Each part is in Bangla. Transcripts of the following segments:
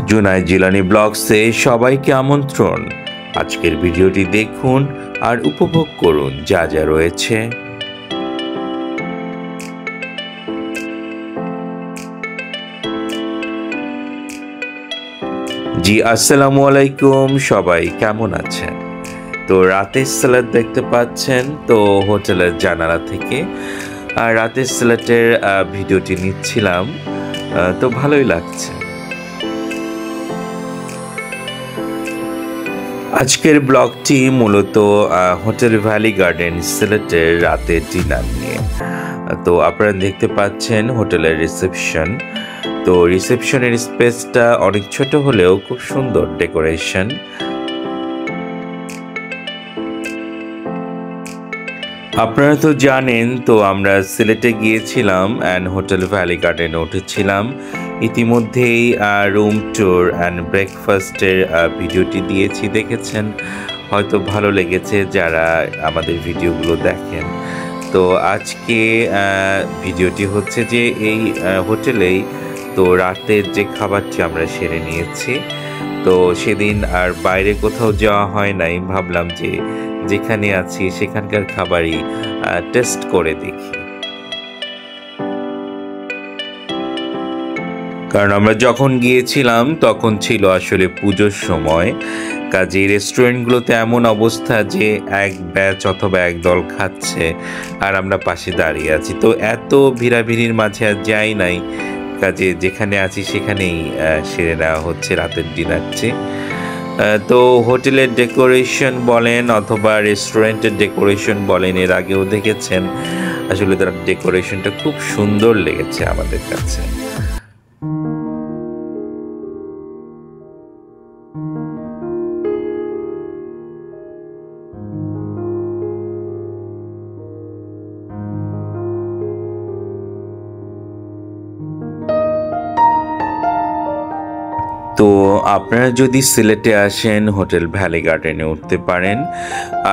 জুনায়েদ জিলানী ব্লগসে সবাইকে আমন্ত্রণ। আজকের ভিডিওটি দেখুন আর উপভোগ করুন যা যা রয়েছে। জি আসসালামু আলাইকুম, সবাই কেমন আছেন? তো রাতের সালাদ দেখতে পাচ্ছেন তো হোটেলের জানালা থেকে, আর রাতের সালাদের ভিডিওটি নিচ্ছিলাম, তো ভালোই লাগছে। আজকের ব্লগটি মূলত হোটেল ভ্যালি গার্ডেন সিলেটের রাতের ডিনার নিয়ে। তো আপনারা দেখতে পাচ্ছেন হোটেলের রিসেপশন। তো রিসেপশনের স্পেসটা অনেক ছোট হলেও খুব সুন্দর ডেকোরেশন। আপনারা তো জানেন, তো আমরা সিলেটে গিয়েছিলাম অ্যান্ড হোটেল ভ্যালি গার্ডেনে উঠেছিলাম। ইতিমধ্যেই রুম ট্যুর অ্যান্ড ব্রেকফাস্টের ভিডিওটি দিয়েছি, দেখেছেন, হয়তো ভালো লেগেছে যারা আমাদের ভিডিওগুলো দেখেন। তো আজকে ভিডিওটি হচ্ছে যে এই হোটেলেই তো রাতের যে খাবারটি আমরা সেরে নিয়েছি। তো সেদিন আর বাইরে কোথাও যাওয়া হয় নাই, ভাবলাম যে যেখানে আছি সেখানকার খাবারই টেস্ট করে দেখি। কারণ আমরা যখন গিয়েছিলাম তখন ছিল আসলে পুজোর সময়, কাজে রেস্টুরেন্টগুলোতে এমন অবস্থা যে এক ব্যাচ অথবা এক দল খাচ্ছে আর আমরা পাশে দাঁড়িয়ে আছি। তো এত ভিড়াভিড়ির মাঝে আর যাই নাই, কাজে যেখানে আছি সেখানেই সেরে নেওয়া হচ্ছে রাতের ডিনারটি। তো হোটেলের ডেকোরেশন বলেন অথবা রেস্টুরেন্টের ডেকোরেশন বলেন, এর আগেও দেখেছেন, আসলে তার ডেকোরেশনটা খুব সুন্দর লেগেছে আমাদের কাছে। তো আপনারা যদি সিলেটে আসেন হোটেল ভ্যালি গার্ডেনে উঠতে পারেন,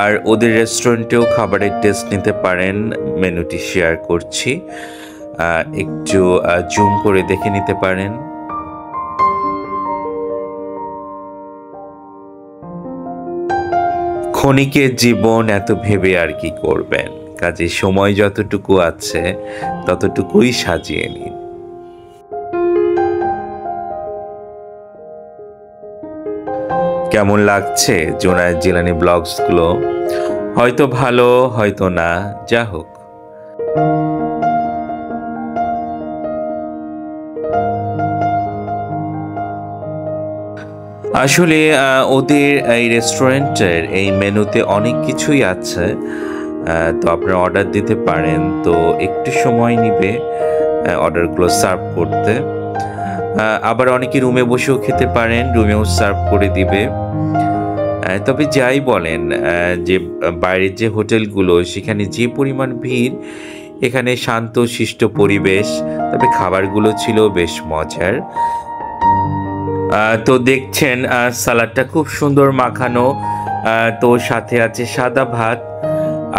আর ওদের রেস্টুরেন্টেও খাবারের টেস্ট নিতে পারেন। মেনুটি শেয়ার করছি, একটু জুম করে দেখে নিতে পারেন। ক্ষণিকের জীবন, এত ভেবে আর কি করবেন, কাজে সময় যতটুকু আছে ততটুকুই সাজিয়ে নিন। কেমন লাগছে জুনায়েদ জিলানী ব্লগসগুলো? হয়তো ভালো, হয়তো না, যা হোক। আসলে ওদের এই রেস্টুরেন্টের এই মেনুতে অনেক কিছুই আছে, তো আপনারা অর্ডার দিতে পারেন। তো একটু সময় নিবে অর্ডারগুলো সার্ভ করতে। আবার অনেকে রুমে বসেও খেতে পারেন, রুমেও সার্ভ করে দিবে। তবে যাই বলেন, যে বাইরের যে হোটেলগুলো সেখানে যে পরিমাণ ভিড়, এখানে শান্ত শিষ্ট পরিবেশ, তবে খাবারগুলো ছিল বেশ মজার। তো দেখছেন সালাডটা খুব সুন্দর মাখানো, তো সাথে আছে সাদা ভাত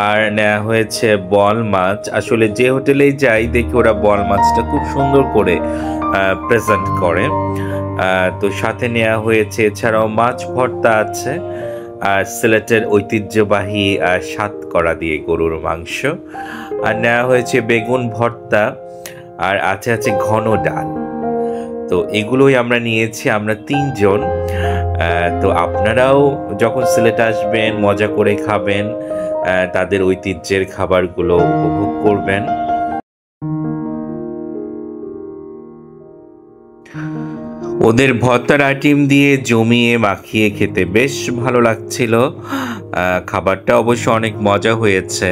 আর নেওয়া হয়েছে বল মাছ। আসলে যে হোটেলেই যাই দেখি ওরা বল মাছটা খুব সুন্দর করে প্রেজেন্ট করে। তো সাথে নেওয়া হয়েছে এছাড়াও মাছ ভর্তা আছে, আর সিলেটের ঐতিহ্যবাহী সাতকরা দিয়ে গরুর মাংস, আর নেওয়া হয়েছে বেগুন ভর্তা, আর আছে ঘন ডাল। তো এগুলোই আমরা নিয়েছি, আমরা 3 জন। তো আপনারাও যখন সিলেট আসবেন মজা করে খাবেন, তাদের ঐতিহ্যের খাবারগুলো উপভোগ করবেন। ওদের ভর্তার আইটেম দিয়ে জমিয়ে মাখিয়ে খেতে বেশ ভালো লাগছিল। খাবারটা অবশ্য অনেক মজা হয়েছে।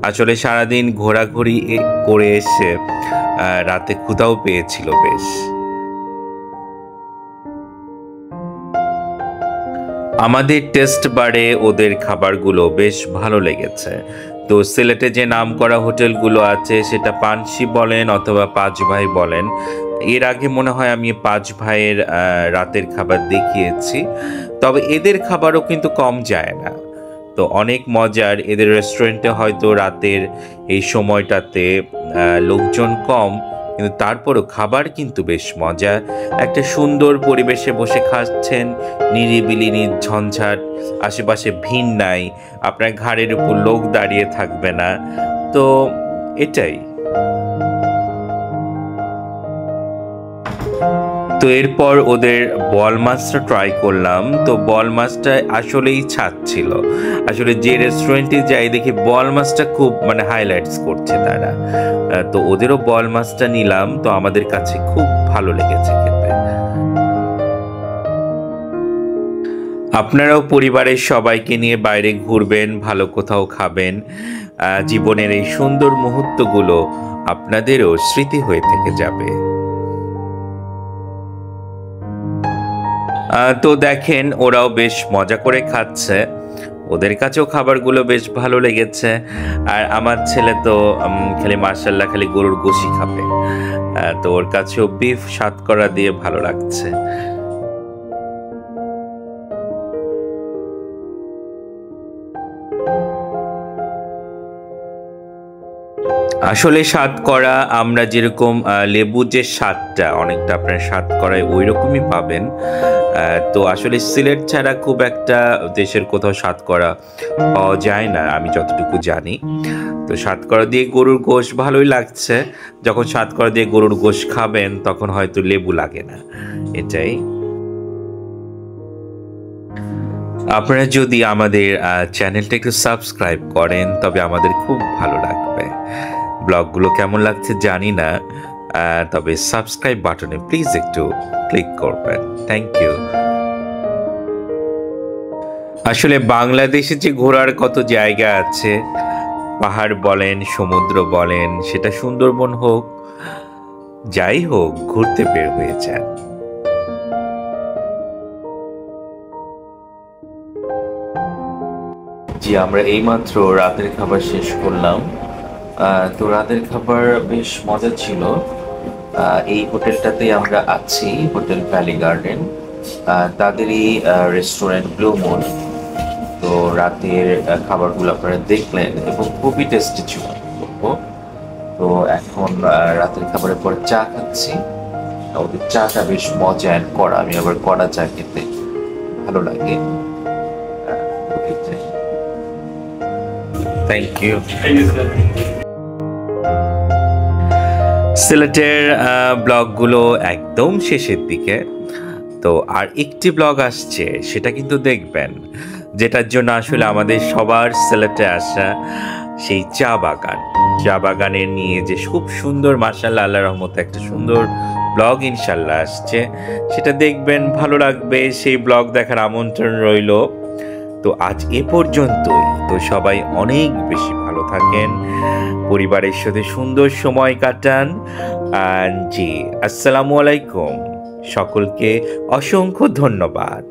আসলে সারাদিন ঘোরাঘুরি করে এসে রাতে ক্ষুধাও পেয়েছিল বেশ। আমাদের টেস্ট বারে ওদের খাবারগুলো বেশ ভালো লেগেছে। তো সিলেটে যে নামকরা হোটেলগুলো আছে, সেটা পানসি বলেন অথবা 5 ভাই বলেন, এর আগে মনে হয় আমি 5 ভাইয়ের রাতের খাবার দেখিয়েছি, তবে এদের খাবারও কিন্তু কম যায় না। তো অনেক মজার। এদের রেস্টুরেন্টে হয়তো রাতের এই সময়টাতে লোকজন কম, কিন্তু তারপরও খাবার কিন্তু বেশ মজা। একটা সুন্দর পরিবেশে বসে খাচ্ছেন, নিরিবিলি নির্ঝঞ্ঝাট, আশেপাশে ভিড় নাই, আপনার ঘাড়ের উপর লোক দাঁড়িয়ে থাকবে না। তো এটাই। তো এরপর ওদের বল মাছটা ট্রাই করলাম। তো বল মাছটা আসলেই ছাদ ছিল। আসলে যে রেস্টুরেন্টে যাই দেখি বল মাছটা খুব হাইলাইটস করছে তারা। তো ওদেরও বল মাছটা নিলাম। তো আমাদের কাছে খুব ভালো লেগেছে খেতে। আপনারাও পরিবারের সবাইকে নিয়ে বাইরে ঘুরবেন, ভালো কোথাও খাবেন। জীবনের এই সুন্দর মুহূর্তগুলো আপনাদেরও স্মৃতি হয়ে থেকে যাবে। তো দেখেন ওরাও বেশ মজা করে খাচ্ছে, ওদের কাছেও খাবারগুলো বেশ ভালো লেগেছে। আর আমার ছেলে তো খালি মার্শাল্লাহ খালি গরুর গোশি খাবে। তো ওর কাছেও বিফ সাতকরা দিয়ে ভালো লাগছে। আসলে সাতকরা আমরা যেরকম লেবুর যে স্বাদটা অনেকটা আপনার সাতকরায় ওই রকমই পাবেন। তো আসলে সিলেট ছাড়া খুব একটা দেশের কোথাও সাতকরা পাওয়া যায় না আমি যতটুকু জানি। তো সাতকরা দিয়ে গরুর গোশ ভালোই লাগছে। যখন সাতকরা দিয়ে গরুর গোশ খাবেন তখন হয়তো লেবু লাগে না, এটাই। আপনারা যদি আমাদের চ্যানেলটা একটু সাবস্ক্রাইব করেন তবে আমাদের খুব ভালো লাগবে। ব্লগগুলো কেমন লাগছে জানি না, তবে সাবস্ক্রাইব বাটনে প্লিজ একটু ক্লিক করবেন। Thank you. আসলে বাংলাদেশে যে ঘোরার কত জায়গা আছে, পাহাড় বলেন, সমুদ্র বলেন, সেটা সুন্দরবন হোক, যাই হোক, ঘুরতে বের হয়ে যান। জি, আমরা এইমাত্র রাতের খাবার শেষ করলাম। তো রাতের খাবার বেশ মজা ছিল। এই হোটেলটাতেই আমরা আছি, হোটেল ভ্যালি গার্ডেন, তাদেরই রেস্টুরেন্ট ব্লু মুন। তো রাতের খাবারগুলো আপনারা দেখলেন এবং খুবই টেস্টি ছিল। তো এখন রাতের খাবারের পর চা খাচ্ছি। ওদের চাটা বেশ মজা অ্যান্ড কড়া, আমি আবার কড়া চা খেতে ভালো লাগে। Thank you. সিলেটের ব্লগগুলো একদম শেষের দিকে। তো আর একটি ব্লগ আসছে, সেটা কিন্তু দেখবেন, যেটার জন্য আসলে আমাদের সবার সিলেটে আসা, সেই চা বাগানের নিয়ে যে খুব সুন্দর, মাশাআল্লাহ আল্লাহর রহমতে একটা সুন্দর ব্লগ ইনশাল্লাহ আসছে, সেটা দেখবেন, ভালো লাগবে। সেই ব্লগ দেখার আমন্ত্রণ রইল। তো আজ এ পর্যন্তই। তো সবাই অনেক বেশি ভালো থাকেন, পরিবারের সাথে সুন্দর সময় কাটান। জি, আসসালামু আলাইকুম। সকলকে অসংখ্য ধন্যবাদ।